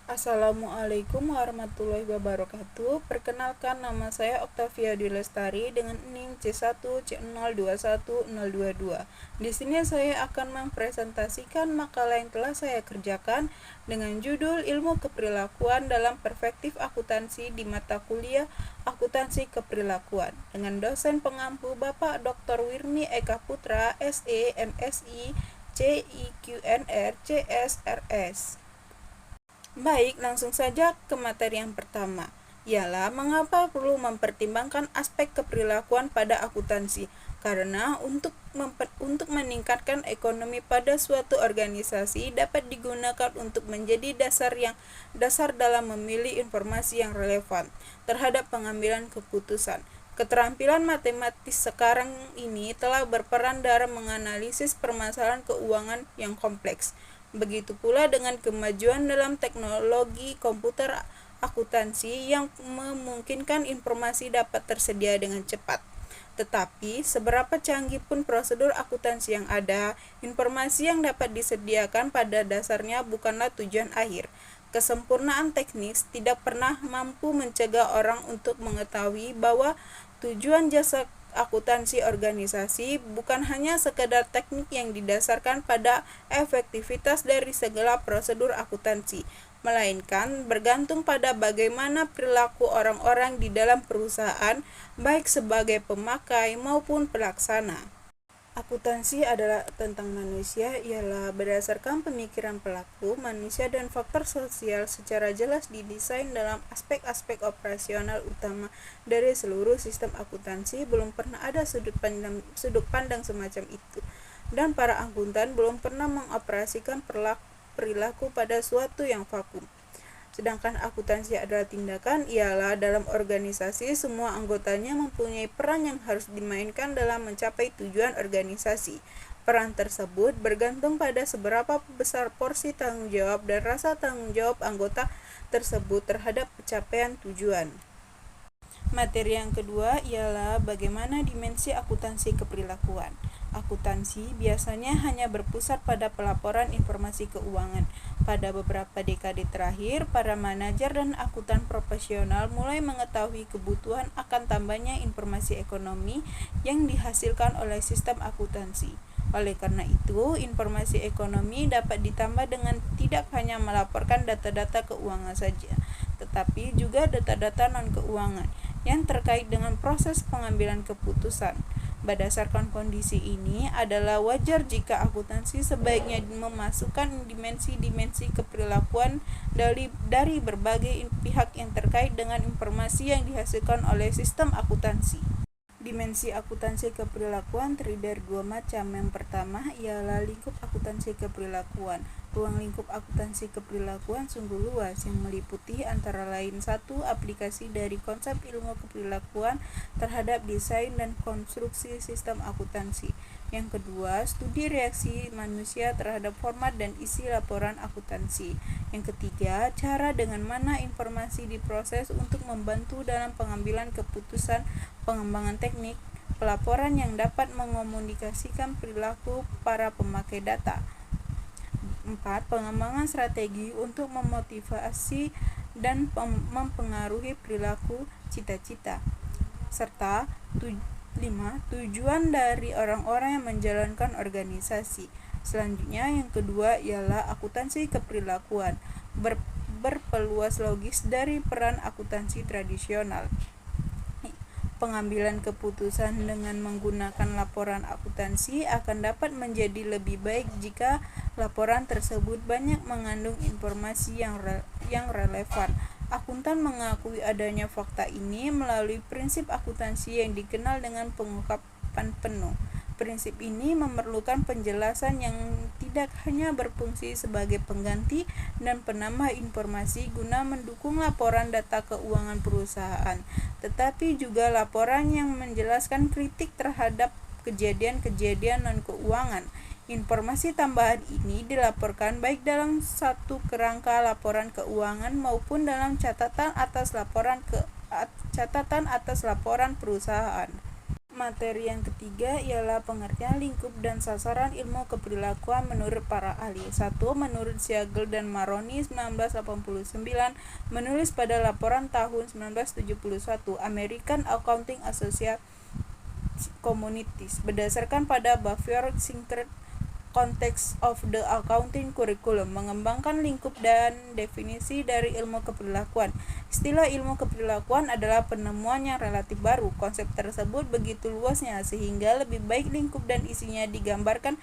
Assalamualaikum warahmatullahi wabarakatuh. Perkenalkan, nama saya Oktavia Dilestari dengan NIM C1C021022. Di sini saya akan mempresentasikan makalah yang telah saya kerjakan dengan judul Ilmu Keperilakuan dalam Perspektif Akuntansi di mata kuliah Akuntansi Keperilakuan dengan dosen pengampu Bapak Dr. Wirni Eka Putra, SE, MSI, CIQNR, CSRS. Baik, langsung saja ke materi yang pertama, ialah mengapa perlu mempertimbangkan aspek keperilakuan pada akuntansi. Karena untuk meningkatkan ekonomi pada suatu organisasi dapat digunakan untuk menjadi dasar dalam memilih informasi yang relevan terhadap pengambilan keputusan. Keterampilan matematis sekarang ini telah berperan dalam menganalisis permasalahan keuangan yang kompleks. Begitu pula dengan kemajuan dalam teknologi komputer akuntansi yang memungkinkan informasi dapat tersedia dengan cepat. Tetapi, seberapa canggih pun prosedur akuntansi yang ada, informasi yang dapat disediakan pada dasarnya bukanlah tujuan akhir. Kesempurnaan teknis tidak pernah mampu mencegah orang untuk mengetahui bahwa tujuan jasa akuntansi organisasi bukan hanya sekedar teknik yang didasarkan pada efektivitas dari segala prosedur akuntansi, melainkan bergantung pada bagaimana perilaku orang-orang di dalam perusahaan, baik sebagai pemakai maupun pelaksana. Akuntansi adalah tentang manusia, ialah berdasarkan pemikiran pelaku manusia dan faktor sosial secara jelas didesain dalam aspek-aspek operasional utama dari seluruh sistem akuntansi. Belum pernah ada sudut pandang semacam itu, dan para akuntan belum pernah mengoperasikan perilaku pada suatu yang vakum. Sedangkan akuntansi adalah tindakan, ialah dalam organisasi semua anggotanya mempunyai peran yang harus dimainkan dalam mencapai tujuan organisasi. Peran tersebut bergantung pada seberapa besar porsi tanggung jawab dan rasa tanggung jawab anggota tersebut terhadap pencapaian tujuan. Materi yang kedua ialah bagaimana dimensi akuntansi keperilakuan. Akuntansi biasanya hanya berpusat pada pelaporan informasi keuangan. Pada beberapa dekade terakhir, para manajer dan akuntan profesional mulai mengetahui kebutuhan akan tambahnya informasi ekonomi yang dihasilkan oleh sistem akuntansi. Oleh karena itu, informasi ekonomi dapat ditambah dengan tidak hanya melaporkan data-data keuangan saja, tetapi juga data-data non-keuangan yang terkait dengan proses pengambilan keputusan. Berdasarkan kondisi ini, adalah wajar jika akuntansi sebaiknya memasukkan dimensi-dimensi keperilakuan dari berbagai pihak yang terkait dengan informasi yang dihasilkan oleh sistem akuntansi. Dimensi akuntansi keperilakuan terdiri dari dua macam. Yang pertama ialah lingkup akuntansi keperilakuan. Ruang lingkup akuntansi keperilakuan sungguh luas yang meliputi antara lain: 1. Aplikasi dari konsep ilmu keperilakuan terhadap desain dan konstruksi sistem akuntansi. Yang kedua, studi reaksi manusia terhadap format dan isi laporan akuntansi. Yang ketiga, cara dengan mana informasi diproses untuk membantu dalam pengambilan keputusan, pengembangan teknik, pelaporan yang dapat mengomunikasikan perilaku para pemakai data. 4. Pengembangan strategi untuk memotivasi dan mempengaruhi perilaku cita-cita. Serta 5. Tujuan dari orang-orang yang menjalankan organisasi. Selanjutnya, yang kedua ialah akuntansi keperilakuan, berpeluas logis dari peran akuntansi tradisional. Pengambilan keputusan dengan menggunakan laporan akuntansi akan dapat menjadi lebih baik jika laporan tersebut banyak mengandung informasi yang relevan. Akuntan mengakui adanya fakta ini melalui prinsip akuntansi yang dikenal dengan pengungkapan penuh. Prinsip ini memerlukan penjelasan yang tidak hanya berfungsi sebagai pengganti dan penambah informasi guna mendukung laporan data keuangan perusahaan, tetapi juga laporan yang menjelaskan kritik terhadap kejadian-kejadian non-keuangan. Informasi tambahan ini dilaporkan baik dalam satu kerangka laporan keuangan maupun dalam catatan atas laporan perusahaan. Materi yang ketiga ialah pengertian lingkup dan sasaran ilmu keperilakuan menurut para ahli. 1. Menurut Siegel dan Maroney 1989 menulis pada laporan tahun 1971 American Accounting Association Communities berdasarkan pada Behavior Syncret Context of the Accounting Curriculum mengembangkan lingkup dan definisi dari ilmu keperilakuan. Istilah ilmu keperilakuan adalah penemuan yang relatif baru. Konsep tersebut begitu luasnya sehingga lebih baik lingkup dan isinya digambarkan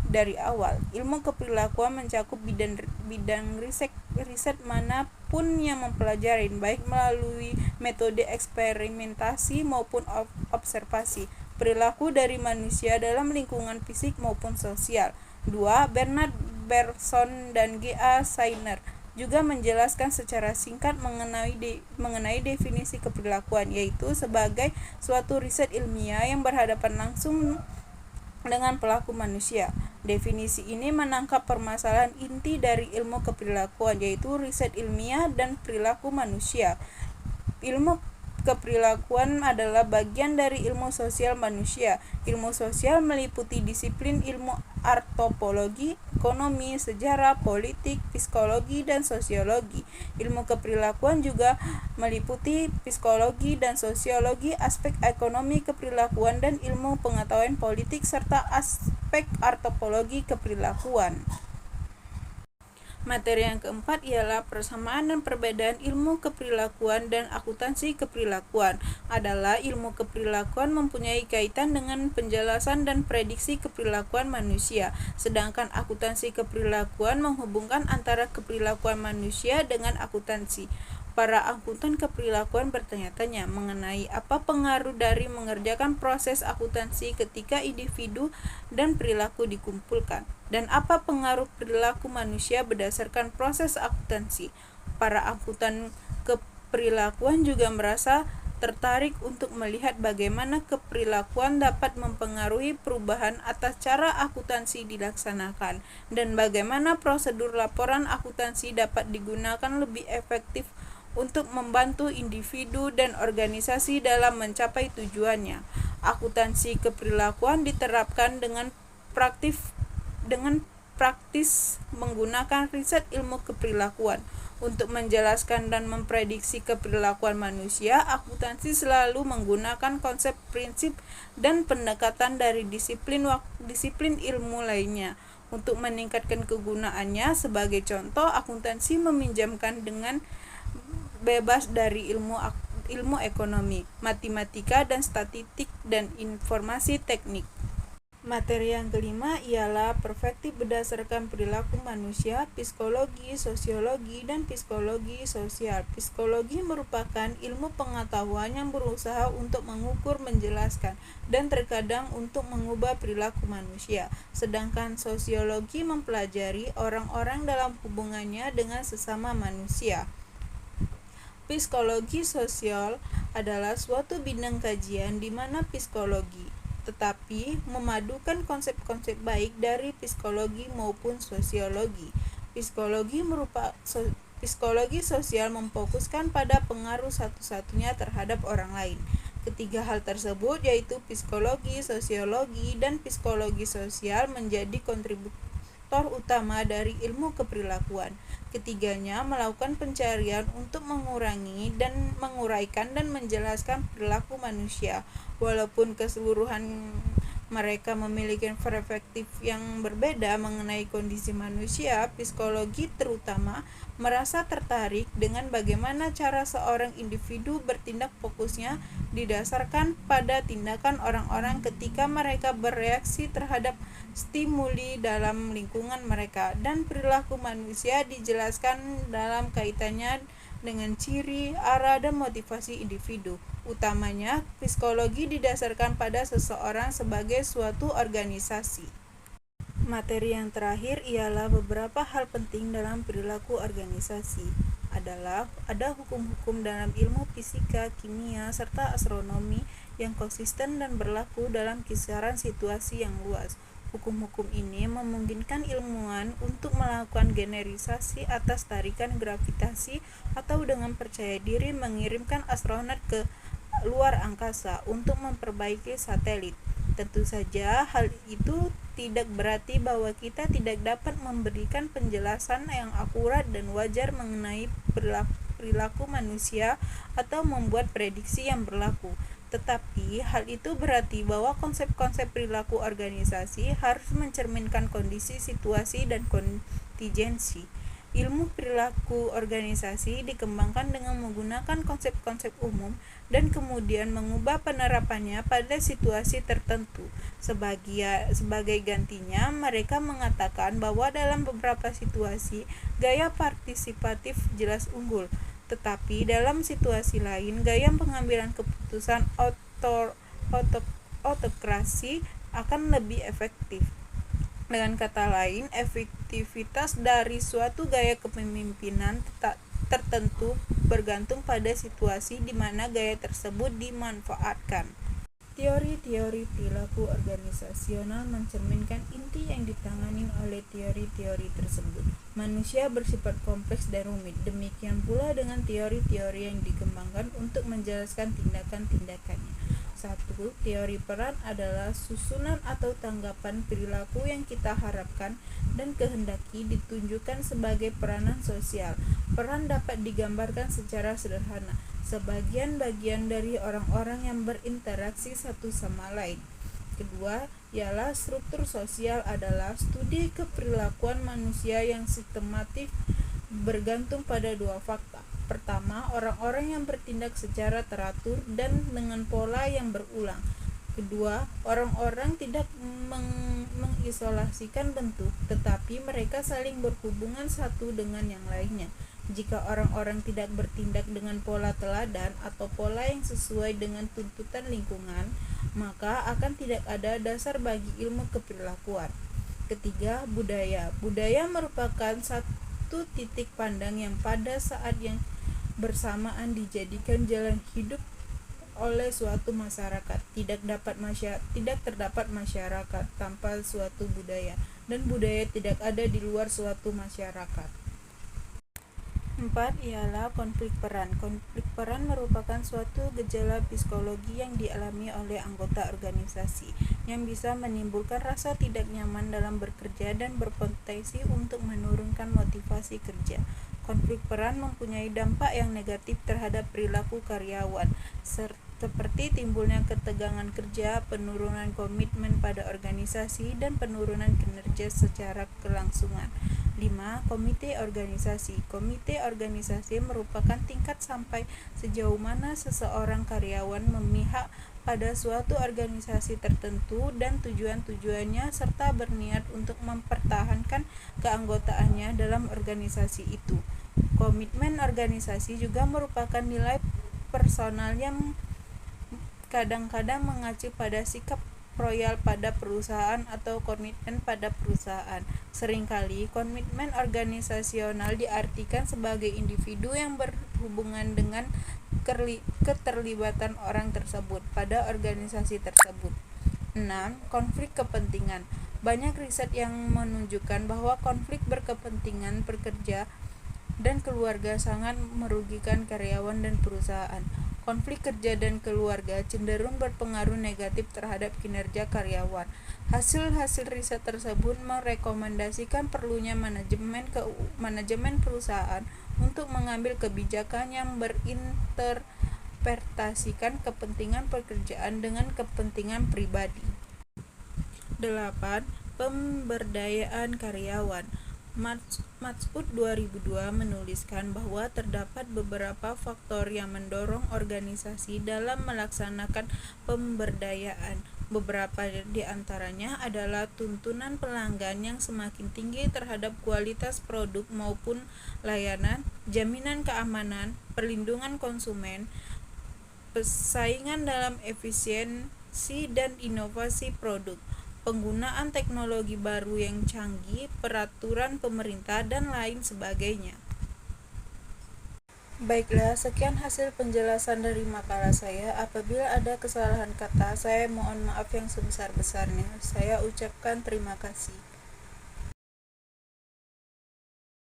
dari awal. Ilmu keperilakuan mencakup bidang riset manapun yang mempelajari, baik melalui metode eksperimentasi maupun observasi, perilaku dari manusia dalam lingkungan fisik maupun sosial. 2. Bernard Bergson dan G.A. Steiner juga menjelaskan secara singkat mengenai definisi keperilakuan, yaitu sebagai suatu riset ilmiah yang berhadapan langsung dengan pelaku manusia. Definisi ini menangkap permasalahan inti dari ilmu keperilakuan, yaitu riset ilmiah dan perilaku manusia. Ilmu keperilakuan adalah bagian dari ilmu sosial manusia. Ilmu sosial meliputi disiplin ilmu antropologi, ekonomi, sejarah, politik, psikologi, dan sosiologi. Ilmu keperilakuan juga meliputi psikologi dan sosiologi, aspek ekonomi keperilakuan, dan ilmu pengetahuan politik serta aspek antropologi keperilakuan. Materi yang keempat ialah persamaan dan perbedaan ilmu keperilakuan dan akuntansi keperilakuan. Adalah ilmu keperilakuan mempunyai kaitan dengan penjelasan dan prediksi keperilakuan manusia, sedangkan akuntansi keperilakuan menghubungkan antara keperilakuan manusia dengan akuntansi. Para akuntan keperilakuan bertanya-tanya mengenai apa pengaruh dari mengerjakan proses akuntansi ketika individu dan perilaku dikumpulkan, dan apa pengaruh perilaku manusia berdasarkan proses akuntansi. Para akuntan keperilakuan juga merasa tertarik untuk melihat bagaimana keperilakuan dapat mempengaruhi perubahan atas cara akuntansi dilaksanakan, dan bagaimana prosedur laporan akuntansi dapat digunakan lebih efektif untuk membantu individu dan organisasi dalam mencapai tujuannya. Akuntansi keperilakuan diterapkan dengan praktis menggunakan riset ilmu keperilakuan. Untuk menjelaskan dan memprediksi keperilakuan manusia, akuntansi selalu menggunakan konsep, prinsip, dan pendekatan dari disiplin ilmu lainnya. Untuk meningkatkan kegunaannya, sebagai contoh, akuntansi meminjamkan dengan bebas dari ilmu ekonomi, matematika, dan statistik, dan informasi teknik. Materi yang kelima ialah perspektif berdasarkan perilaku manusia, psikologi, sosiologi, dan psikologi sosial. Psikologi merupakan ilmu pengetahuan yang berusaha untuk mengukur, menjelaskan, dan terkadang untuk mengubah perilaku manusia. Sedangkan sosiologi mempelajari orang-orang dalam hubungannya dengan sesama manusia. Psikologi sosial adalah suatu bidang kajian di mana psikologi tetapi memadukan konsep-konsep baik dari psikologi maupun sosiologi. Psikologi sosial memfokuskan pada pengaruh satu-satunya terhadap orang lain. Ketiga hal tersebut, yaitu psikologi, sosiologi, dan psikologi sosial, menjadi kontributor utama dari ilmu keperilakuan. Ketiganya melakukan pencarian untuk menguraikan dan menjelaskan perilaku manusia. Walaupun keseluruhan mereka memiliki perspektif yang berbeda mengenai kondisi manusia, psikologi terutama merasa tertarik dengan bagaimana cara seorang individu bertindak. Fokusnya didasarkan pada tindakan orang-orang ketika mereka bereaksi terhadap stimuli dalam lingkungan mereka, dan perilaku manusia dijelaskan dalam kaitannya dengan ciri, arah, dan motivasi individu. Utamanya, psikologi didasarkan pada seseorang sebagai suatu organisasi. Materi yang terakhir ialah beberapa hal penting dalam perilaku organisasi. Ada hukum-hukum dalam ilmu fisika, kimia, serta astronomi yang konsisten dan berlaku dalam kisaran situasi yang luas. Hukum-hukum ini memungkinkan ilmuwan untuk melakukan generalisasi atas tarikan gravitasi atau dengan percaya diri mengirimkan astronot ke luar angkasa untuk memperbaiki satelit. Tentu saja hal itu tidak berarti bahwa kita tidak dapat memberikan penjelasan yang akurat dan wajar mengenai perilaku manusia atau membuat prediksi yang berlaku. Tetapi hal itu berarti bahwa konsep-konsep perilaku organisasi harus mencerminkan kondisi, situasi, dan kontingensi. Ilmu perilaku organisasi dikembangkan dengan menggunakan konsep-konsep umum dan kemudian mengubah penerapannya pada situasi tertentu. Sebagai gantinya, mereka mengatakan bahwa dalam beberapa situasi, gaya partisipatif jelas unggul, tetapi dalam situasi lain, gaya pengambilan keputusan autokrasi akan lebih efektif. Dengan kata lain, efektivitas dari suatu gaya kepemimpinan tertentu bergantung pada situasi di mana gaya tersebut dimanfaatkan. Teori-teori perilaku organisasional mencerminkan inti yang ditangani oleh teori-teori tersebut. Manusia bersifat kompleks dan rumit, demikian pula dengan teori-teori yang dikembangkan untuk menjelaskan tindakan-tindakannya. 1. Teori peran adalah susunan atau tanggapan perilaku yang kita harapkan dan kehendaki ditunjukkan sebagai peranan sosial. Peran dapat digambarkan secara sederhana, sebagian-bagian dari orang-orang yang berinteraksi satu sama lain. Kedua, ialah struktur sosial adalah studi keperilakuan manusia yang sistematif bergantung pada dua fakta. Pertama, orang-orang yang bertindak secara teratur dan dengan pola yang berulang. Kedua, orang-orang tidak mengisolasikan bentuk, tetapi mereka saling berhubungan satu dengan yang lainnya. Jika orang-orang tidak bertindak dengan pola teladan atau pola yang sesuai dengan tuntutan lingkungan, maka akan tidak ada dasar bagi ilmu keperilakuan. Ketiga, budaya. Budaya merupakan satu titik pandang yang pada saat yang bersamaan dijadikan jalan hidup oleh suatu masyarakat. Tidak terdapat masyarakat tanpa suatu budaya, dan budaya tidak ada di luar suatu masyarakat. 4. Ialah konflik peran. Konflik peran merupakan suatu gejala psikologi yang dialami oleh anggota organisasi, yang bisa menimbulkan rasa tidak nyaman dalam bekerja dan berpotensi untuk menurunkan motivasi kerja. Konflik peran mempunyai dampak yang negatif terhadap perilaku karyawan, seperti timbulnya ketegangan kerja, penurunan komitmen pada organisasi, dan penurunan kinerja secara kelangsungan. 5. Komite organisasi. Komite organisasi merupakan tingkat sampai sejauh mana seseorang karyawan memihak pada suatu organisasi tertentu dan tujuan-tujuannya serta berniat untuk mempertahankan keanggotaannya dalam organisasi itu. Komitmen organisasi juga merupakan nilai personal yang kadang-kadang mengacu pada sikap loyal pada perusahaan atau komitmen pada perusahaan. Seringkali komitmen organisasional diartikan sebagai individu yang berhubungan dengan keterlibatan orang tersebut pada organisasi tersebut. 6. Konflik kepentingan. Banyak riset yang menunjukkan bahwa konflik berkepentingan pekerja dan keluarga sangat merugikan karyawan dan perusahaan. Konflik kerja dan keluarga cenderung berpengaruh negatif terhadap kinerja karyawan. Hasil-hasil riset tersebut merekomendasikan perlunya manajemen perusahaan untuk mengambil kebijakan yang berinterpretasikan kepentingan pekerjaan dengan kepentingan pribadi. 8. Pemberdayaan karyawan. Matsud 2002 menuliskan bahwa terdapat beberapa faktor yang mendorong organisasi dalam melaksanakan pemberdayaan. Beberapa di antaranya adalah tuntunan pelanggan yang semakin tinggi terhadap kualitas produk maupun layanan, jaminan keamanan, perlindungan konsumen, persaingan dalam efisiensi dan inovasi produk, penggunaan teknologi baru yang canggih, peraturan pemerintah, dan lain sebagainya. Baiklah, sekian hasil penjelasan dari makalah saya. Apabila ada kesalahan kata, saya mohon maaf yang sebesar-besarnya. Saya ucapkan terima kasih.